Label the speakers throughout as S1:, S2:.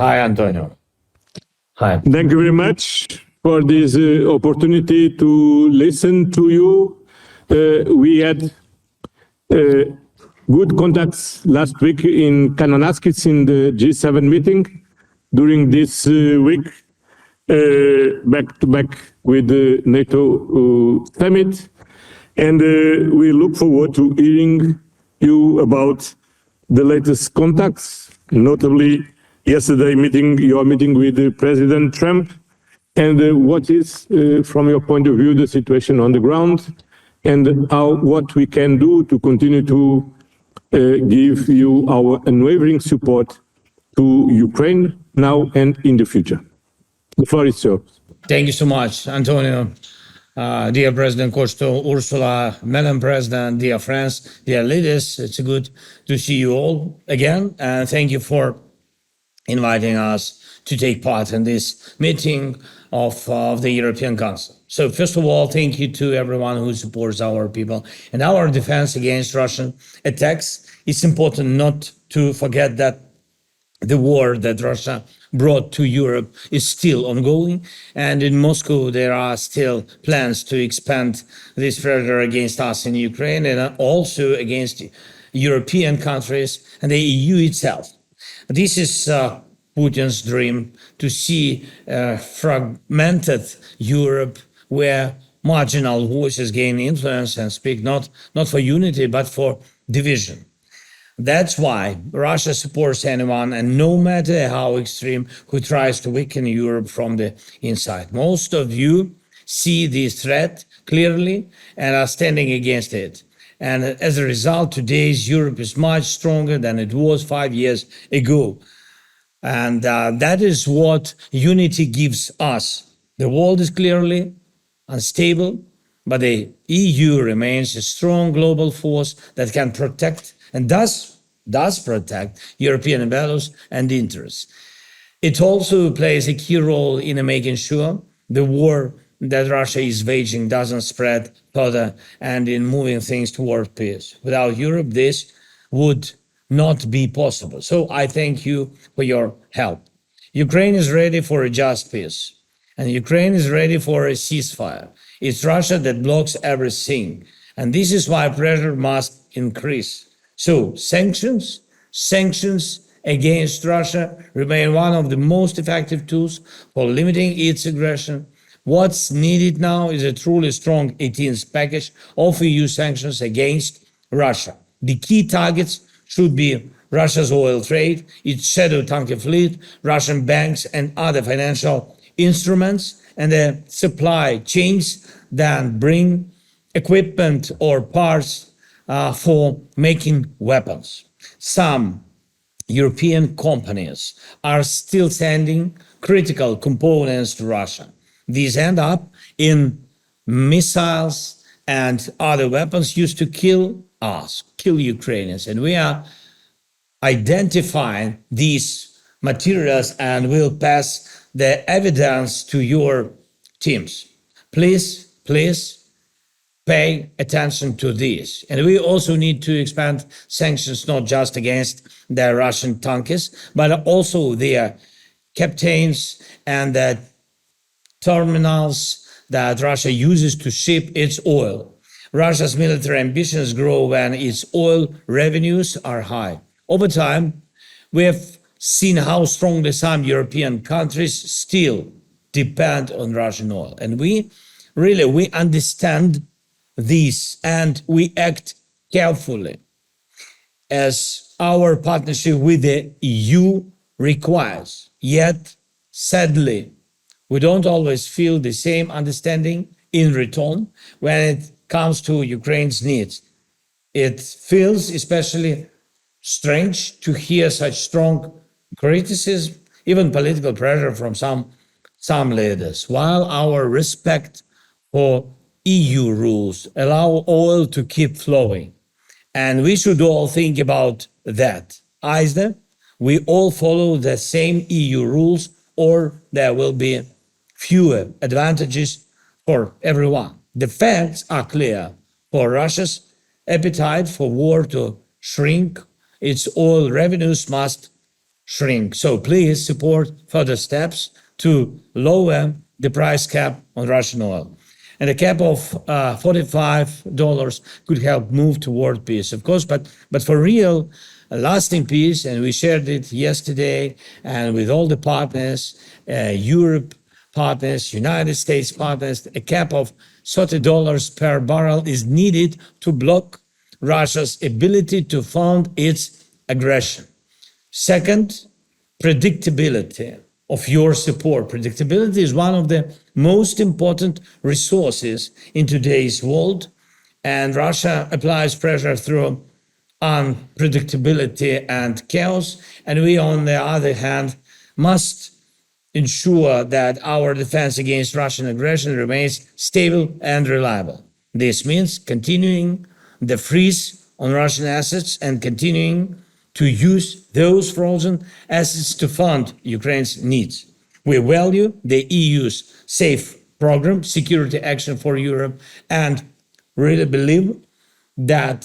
S1: Hi, Antonio. Hi.
S2: Thank you very much for this opportunity to listen to you. We had good contacts last week in Kananaskis in the G7 meeting. During this week, back to back with the NATO summit. And we look forward to hearing you about the latest contacts, notably yesterday your meeting with President Trump, and what is, from your point of view, the situation on the ground, and what we can do to continue to give you our unwavering support to Ukraine now and in the future. The floor is yours.
S1: Thank you so much, Antonio. Dear President Costa, Ursula, Madam President, dear friends, dear leaders, it's good to see you all again. And thank you for inviting us to take part in this meeting of the European Council. So first of all, thank you to everyone who supports our people and our defense against Russian attacks. It's important not to forget that the war that Russia brought to Europe is still ongoing, and in Moscow there are still plans to expand this pressure against us in Ukraine and also against European countries and the EU itself. This is Putin's dream, to see a fragmented Europe where marginal voices gain influence and speak not for unity but for division. That's why Russia supports anyone, and no matter how extreme, who tries to weaken Europe from the inside. Most of you see this threat clearly and are standing against it. And as a result, today's Europe is much stronger than it was 5 years ago. And that is what unity gives us. The world is clearly unstable, but the EU remains a strong global force that can protect and does protect European values and interests. It also plays a key role in making sure the war that Russia is waging doesn't spread further and in moving things toward peace. Without Europe, this would not be possible. So I thank you for your help. Ukraine is ready for a just peace, and Ukraine is ready for a ceasefire. It's Russia that blocks everything, and this is why pressure must increase. So sanctions against Russia remain one of the most effective tools for limiting its aggression. What's needed now is a truly strong 18th package of EU sanctions against Russia. The key targets should be Russia's oil trade, its shadow tanker fleet, Russian banks and other financial instruments, and the supply chains that bring equipment or parts for making weapons. Some European companies are still sending critical components to Russia. These end up in missiles and other weapons used to kill Ukrainians. And we are identifying these materials and will pass the evidence to your teams. Please pay attention to this. And we also need to expand sanctions not just against the Russian tankers, but also their captains and the terminals that Russia uses to ship its oil. Russia's military ambitions grow when its oil revenues are high. Over time, we have seen how strongly some European countries still depend on Russian oil. And we understand this, and we act carefully as our partnership with the EU requires. Yet, sadly, we don't always feel the same understanding in return when it comes to Ukraine's needs. It feels especially strange to hear such strong criticism, even political pressure from some leaders, while our respect for EU rules allow oil to keep flowing. And we should all think about that. Either we all follow the same EU rules, or there will be fewer advantages for everyone. The facts are clear. For Russia's appetite for war to shrink, its oil revenues must shrink. So please support further steps to lower the price cap on Russian oil. And a cap of $45 could help move toward peace, of course, but for real, lasting peace, and we shared it yesterday, and with all the partners, Europe partners, United States partners, a cap of $30 per barrel is needed to block Russia's ability to fund its aggression. Second, predictability of your support. Predictability is one of the most important resources in today's world, and Russia applies pressure through unpredictability and chaos, and we, on the other hand, must ensure that our defense against Russian aggression remains stable and reliable. This means continuing the freeze on Russian assets and continuing to use those frozen assets to fund Ukraine's needs. We value the EU's SAFE program, Security Action for Europe, and really believe that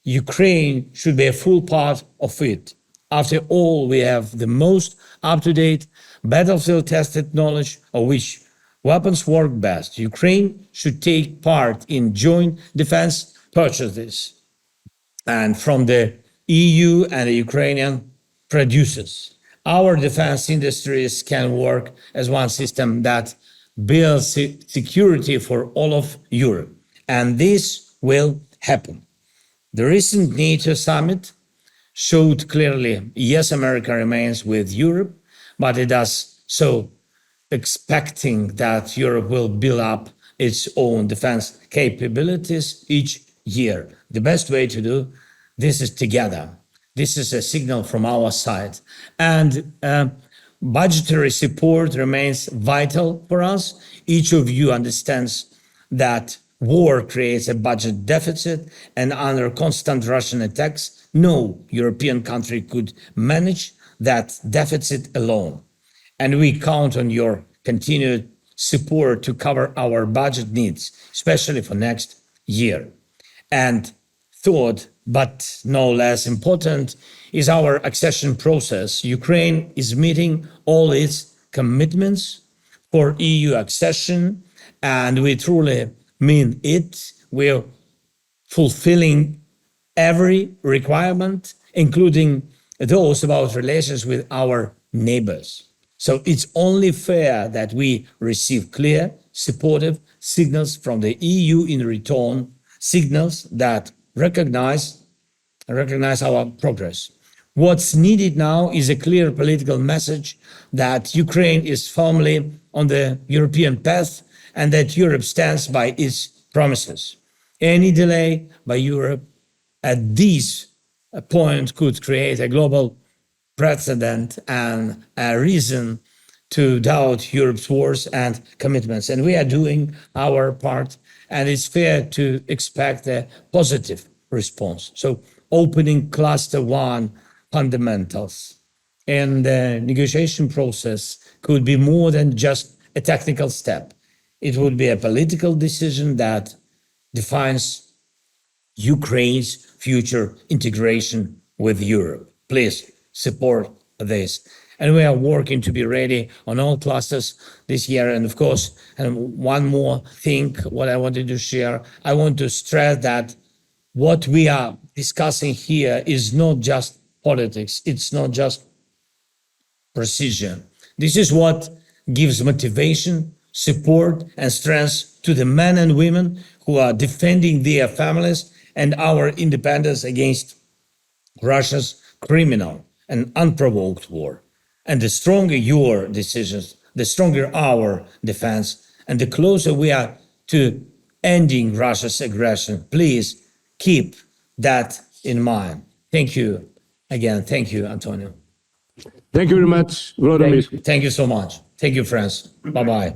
S1: Ukraine should be a full part of it. After all, we have the most up-to-date, battlefield-tested knowledge of which weapons work best. Ukraine should take part in joint defense purchases and from the EU and the Ukrainian producers. Our defense industries can work as one system that builds security for all of Europe, and this will happen. The recent NATO summit showed clearly, yes, America remains with Europe, but it does so expecting that Europe will build up its own defense capabilities each year. The best way to do this is together. This is a signal from our side. And budgetary support remains vital for us. Each of you understands that war creates a budget deficit, and under constant Russian attacks, no European country could manage that deficit alone. And we count on your continued support to cover our budget needs, especially for next year. And third, but no less important, is our accession process. Ukraine is meeting all its commitments for EU accession, and we truly mean it. We're fulfilling every requirement, including those about relations with our neighbors. So it's only fair that we receive clear, supportive signals from the EU in return, signals that recognize our progress. What's needed now is a clear political message that Ukraine is firmly on the European path and that Europe stands by its promises. Any delay by Europe at this point could create a global precedent and a reason to doubt Europe's words and commitments. And we are doing our part, and it's fair to expect a positive response. So opening cluster one fundamentals in the negotiation process could be more than just a technical step. It would be a political decision that defines Ukraine's future integration with Europe. Please support this. And we are working to be ready on all clusters this year. And of course, and one more thing, what I wanted to share, I want to stress that what we are discussing here is not just politics. It's not just precision. This is what gives motivation, support, and strength to the men and women who are defending their families and our independence against Russia's criminal and unprovoked war. And the stronger your decisions, the stronger our defense, and the closer we are to ending Russia's aggression. Please keep that in mind. Thank you again. Thank you, Antonio.
S2: Thank you very much, Vladimir.
S1: Thank you so much. Thank you, friends. Bye-bye.